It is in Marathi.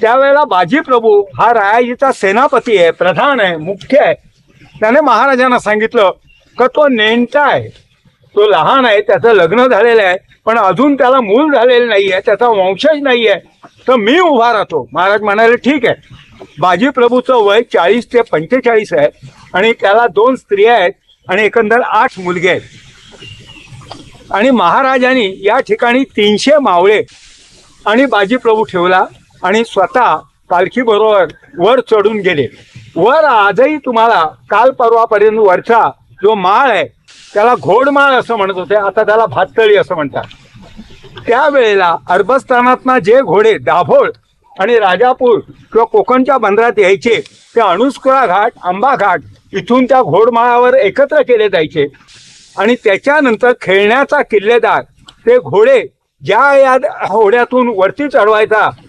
त्यावेळेला बाजी प्रभू हा रायाजीचा सेनापती आहे, प्रधान आहे, मुख्य आहे. त्याने महाराजांना सांगितलं का तो नेंटा आहे, तो लहान आहे, त्याचं लग्न झालेलं आहे, पण अजून त्याला मूल झालेलं नाही आहे, त्याचा वंशज नाही आहे, तर मी उभा राहतो. महाराज म्हणाले ठीक आहे. बाजी प्रभूचं वय 40 ते 45 आहे आणि त्याला 2 स्त्रिया आहेत आणि एकंदर 8 मुलगे आहेत. आणि महाराजांनी या ठिकाणी 300 मावळे आणि बाजी प्रभू ठेवला आणि स्वतः पालखी बरोबर वर चढून गेले. वर आजही तुम्हाला काल परवापर्यंत वरचा जो माळ आहे त्याला घोडमाळ असं म्हणत होते, आता त्याला भाततळी असं म्हणतात. त्यावेळेला अरबस्थानातनं जे घोडे दाभोळ आणि राजापूर किंवा कोकणच्या बंदरात यायचे ते अणुस्कुरा घाट, आंबा घाट इथून त्या घोडमाळावर एकत्र केले जायचे. आणि त्याच्यानंतर खेळण्याचा किल्लेदार ते घोडे ज्या या होड्यातून वरती चढवायचा